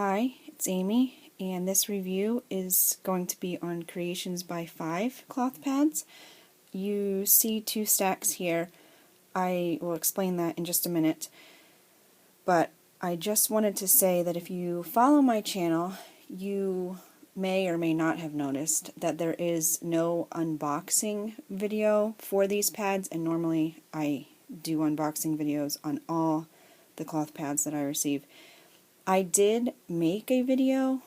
Hi, it's Amy, and this review is going to be on Creations by 5 cloth pads. You see two stacks here. I will explain that in just a minute, but I just wanted to say that if you follow my channel, you may or may not have noticed that there is no unboxing video for these pads, and normally I do unboxing videos on all the cloth pads that I receive. I did make a video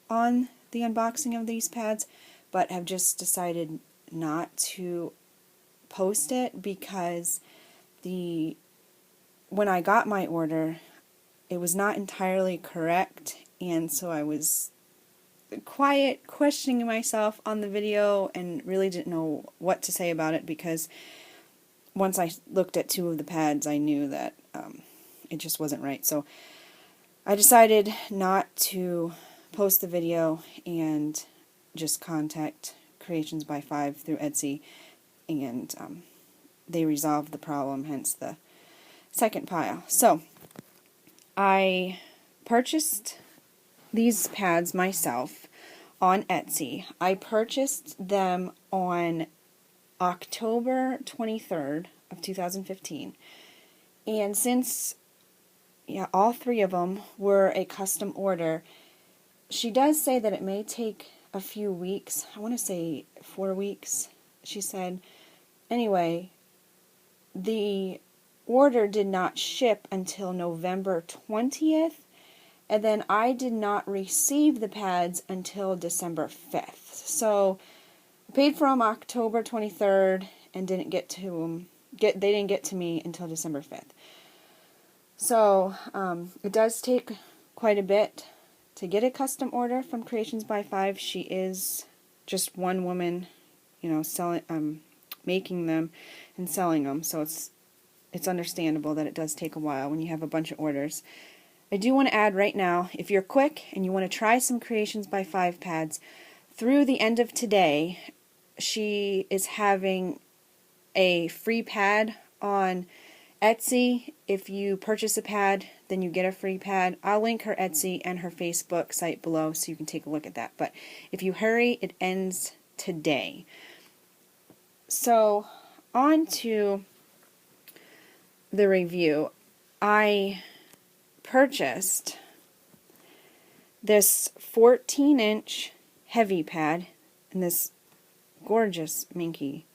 on the unboxing of these pads, but have just decided not to post it because when I got my order, it was not entirely correct, and so I was quiet questioning myself on the video and really didn't know what to say about it, because once I looked at two of the pads I knew that it just wasn't right. So I decided not to post the video and just contact Creations by 5 through Etsy, and they resolved the problem, hence the second pile. So I purchased these pads myself on Etsy. I purchased them on October 23rd of 2015, and since all three of them were a custom order, she does say that it may take a few weeks. I want to say 4 weeks, she said. Anyway, the order did not ship until November 20th, and then I did not receive the pads until December 5th. So I paid for them October 23rd and didn't get to them. They didn't get to me until December 5th. So it does take quite a bit to get a custom order from Creations by 5. She is just one woman, making them and selling them. So it's understandable that it does take a while when you have a bunch of orders. I do want to add right now, if you're quick and you want to try some Creations by 5 pads, through the end of today, she is having a free pad on Etsy. If you purchase a pad, then you get a free pad. I'll link her Etsy and her Facebook site below so you can take a look at that. But if you hurry, it ends today. So, on to the review. I purchased this 14-inch heavy pad in this gorgeous minky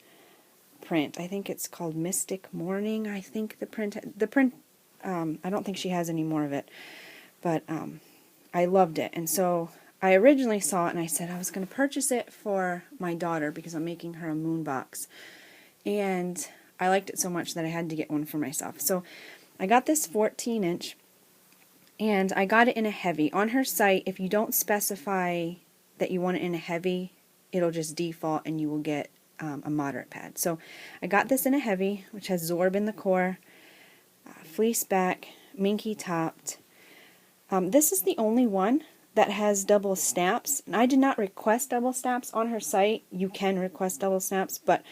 print. I think it's called Mystic Morning. I think the print I don't think she has any more of it, but I loved it. And so I originally saw it and I said I was going to purchase it for my daughter because I'm making her a moon box, and I liked it so much that I had to get one for myself. So I got this 14-inch, and I got it in a heavy. On her site, if you don't specify that you want it in a heavy, it'll just default and you will get a moderate pad. So I got this in a heavy, which has Zorb in the core, fleece back, minky topped. This is the only one that has double snaps, and I did not request double snaps on her site. You can request double snaps, but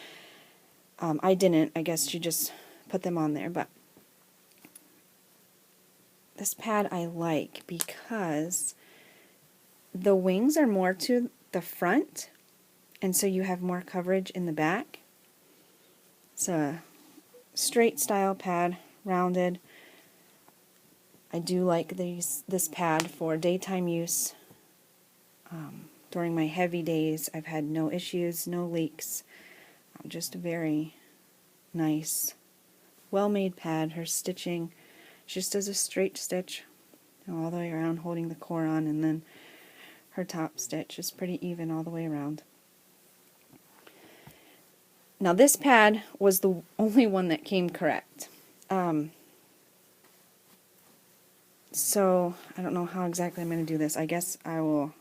I didn't. I guess she just put them on there. But this pad I like because the wings are more to the front, and so you have more coverage in the back. It's a straight style pad, rounded. I do like this pad for daytime use. During my heavy days, I've had no issues, no leaks. Just a very nice, well-made pad. Her stitching, she just does a straight stitch all the way around, holding the core on, and then her top stitch is pretty even all the way around. Now this pad was the only one that came correct. So I don't know how exactly I'm going to do this. I guess I will,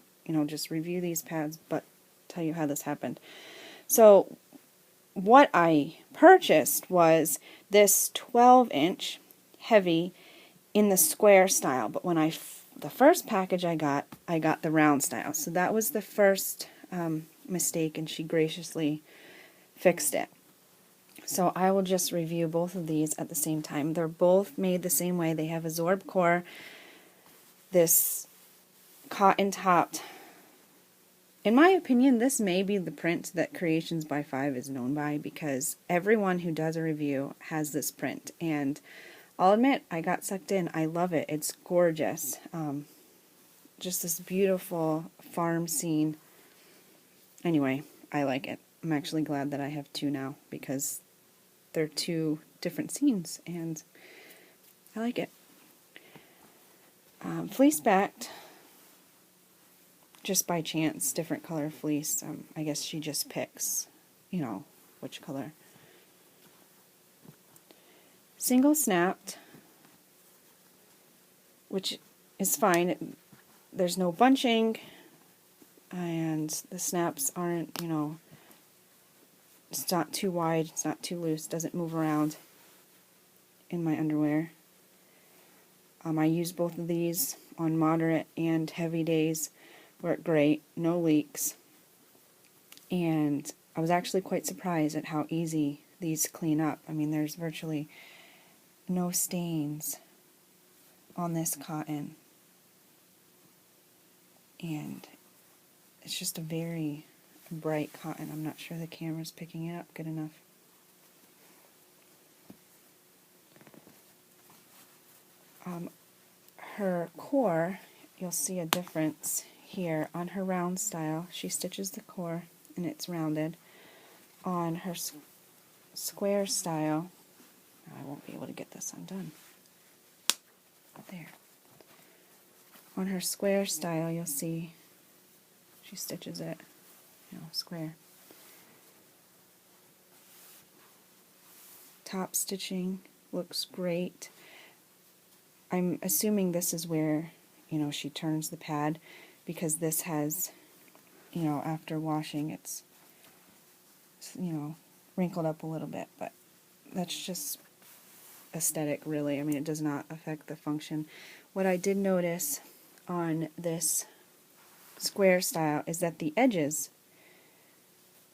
just review these pads, but tell you how this happened. So what I purchased was this 12-inch heavy in the square style, but when the first package I got the round style. So that was the first mistake, and she graciously fixed it. So I will just review both of these at the same time. They're both made the same way. They have a Zorb core. This cotton topped. In my opinion, this may be the print that Creations by 5 is known by, because everyone who does a review has this print, and I'll admit, I got sucked in. I love it. It's gorgeous. Just this beautiful farm scene. Anyway, I like it. I'm actually glad that I have two now, because they're two different scenes, and I like it. Fleece backed, just by chance, different color fleece. I guess she just picks, you know, which color. Single snapped, which is fine. There's no bunching, and the snaps aren't, you know, it's not too wide, it's not too loose, doesn't move around in my underwear. I use both of these on moderate and heavy days. Work great, no leaks. And I was actually quite surprised at how easy these clean up. I mean, there's virtually no stains on this cotton. And it's just a very bright cotton. I'm not sure the camera's picking it up good enough. Her core, you'll see a difference here. On her round style, she stitches the core and it's rounded. On her square style, I won't be able to get this undone. There. On her square style, you'll see she stitches it, you know, square. Top stitching looks great. I'm assuming this is where, you know, she turns the pad, because this has, you know, after washing, it's, you know, wrinkled up a little bit, but that's just aesthetic, really. I mean, it does not affect the function. What I did notice on this square style is that the edges,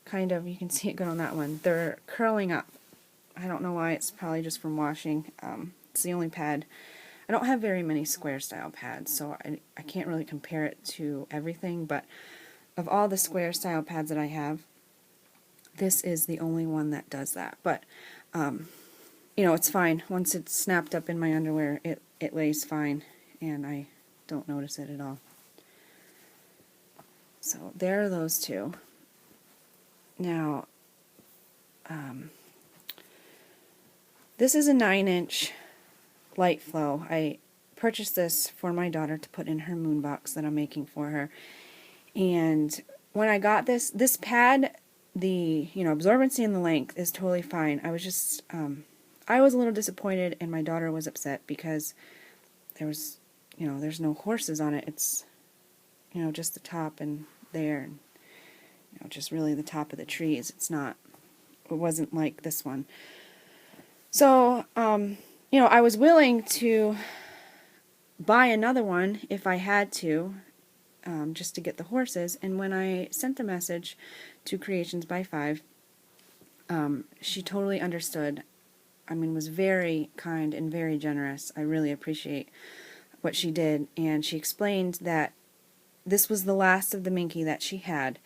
kind of, you can see it good on that one, they're curling up. I don't know why, it's probably just from washing. It's the only pad. I don't have very many square style pads, so I can't really compare it to everything, but of all the square style pads that I have, this is the only one that does that. But, you know, it's fine. Once it's snapped up in my underwear, it lays fine, and I don't notice it at all. So there are those two. Now, this is a 9-inch light flow. I purchased this for my daughter to put in her moon box that I'm making for her. And when I got this pad, the, you know, absorbency and the length is totally fine. I was just, I was a little disappointed, and my daughter was upset because there was, you know, there's no horses on it. It's, you know, just the top and there, and, you know, just really the top of the trees. It's not, it wasn't like this one. So, you know, I was willing to buy another one if I had to, just to get the horses. And when I sent the message to Creations by 5, she totally understood. I mean, was very kind and very generous. I really appreciate what she did. And she explained that this was the last of the Minky that she had,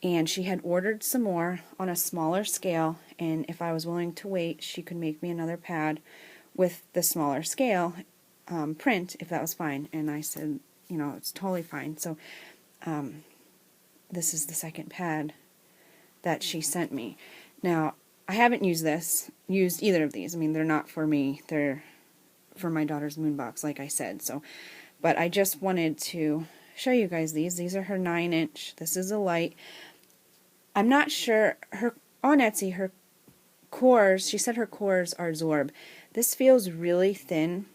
and she had ordered some more on a smaller scale, and if I was willing to wait, she could make me another pad with the smaller scale print, if that was fine. And I said, you know, it's totally fine. So this is the second pad that she sent me. Now, I haven't used either of these. I mean, they're not for me. They're for my daughter's moon box, like I said. So, but I just wanted to show you guys these. These are her 9-inch. This is a light. I'm not sure, on Etsy, her cores, she said her cores are Zorb. This feels really thin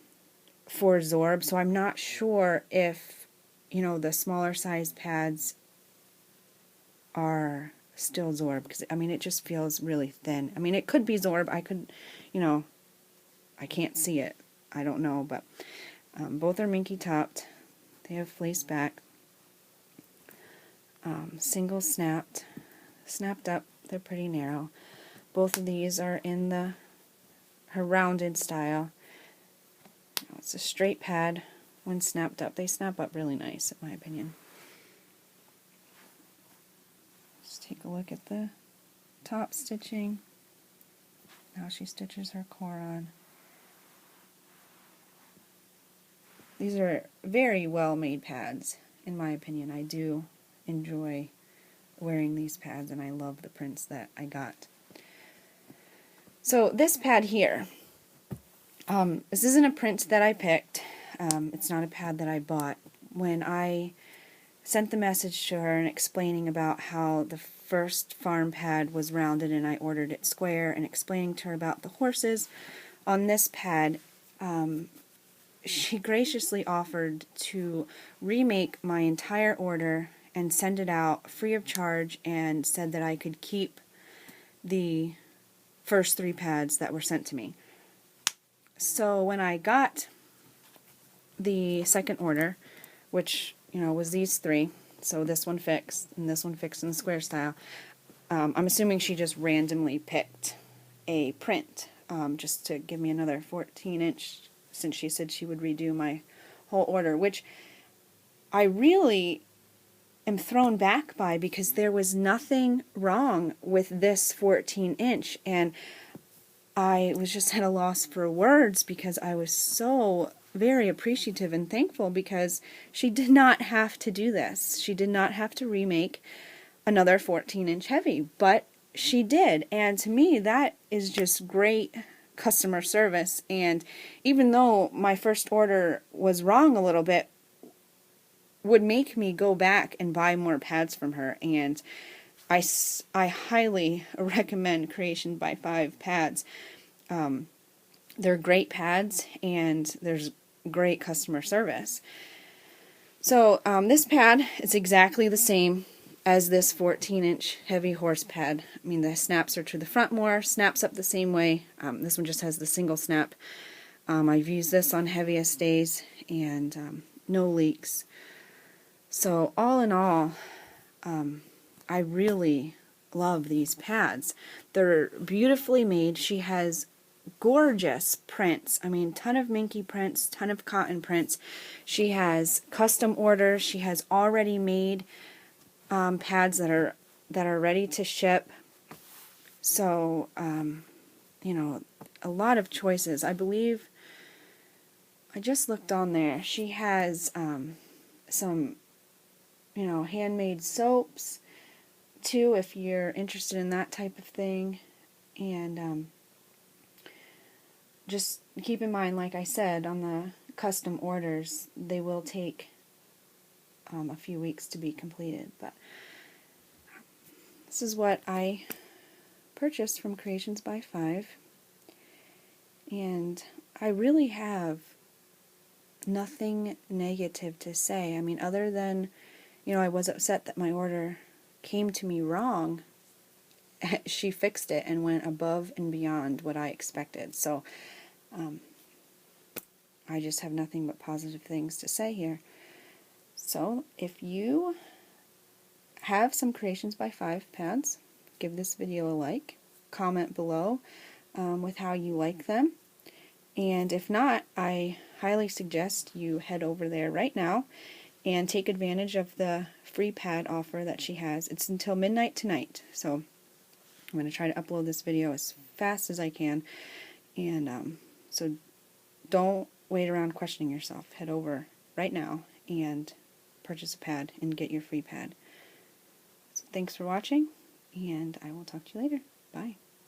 for Zorb, so I'm not sure if, you know, the smaller size pads are still Zorb, because, I mean, it just feels really thin. I mean, it could be Zorb. I could, you know, I can't see it. I don't know, but both are Minky topped. They have fleece back. Single snapped up. They're pretty narrow. Both of these are in her rounded style. It's a straight pad when snapped up. They snap up really nice, in my opinion. Let's take a look at the top stitching. How she stitches her core on. These are very well made pads, in my opinion. I do enjoy wearing these pads, and I love the prints that I got. So this pad here, this isn't a print that I picked. It's not a pad that I bought. When I sent the message to her and explaining about how the first farm pad was rounded and I ordered it square, and explaining to her about the horses on this pad, she graciously offered to remake my entire order and send it out free of charge, and said that I could keep the first 3 pads that were sent to me. So when I got the second order, which, you know, was these 3, so this one fixed and this one fixed in the square style, I'm assuming she just randomly picked a print just to give me another 14-inch, since she said she would redo my whole order, which I really am thrown back by, because there was nothing wrong with this 14-inch, and I was just at a loss for words, because I was so very appreciative and thankful, because she did not have to do this. She did not have to remake another 14-inch heavy, but she did, and to me that is just great customer service. And even though my first order was wrong a little bit, would make me go back and buy more pads from her. And I highly recommend Creations by 5 pads. They're great pads, and there's great customer service. So this pad is exactly the same as this 14-inch heavy horse pad. I mean, the snaps are to the front more, snaps up the same way. This one just has the single snap. I've used this on heaviest days, and no leaks. So all in all, I really love these pads. They're beautifully made. She has gorgeous prints. I mean, ton of minky prints, ton of cotton prints. She has custom orders. She has already made pads that are ready to ship. So, you know, a lot of choices. I believe, I just looked on there, she has some, you know, handmade soaps too, if you're interested in that type of thing. And just keep in mind, like I said, on the custom orders, they will take a few weeks to be completed. But this is what I purchased from Creations by 5, and I really have nothing negative to say. I mean, other than, you know, I was upset that my order came to me wrong. She fixed it and went above and beyond what I expected. So I just have nothing but positive things to say here. So if you have some Creations by 5 pads, give this video a like, comment below with how you like them, and if not, I highly suggest you head over there right now and take advantage of the free pad offer that she has. It's until midnight tonight, so I'm going to try to upload this video as fast as I can, and so don't wait around questioning yourself. Head over right now and purchase a pad and get your free pad. So thanks for watching, and I will talk to you later. Bye.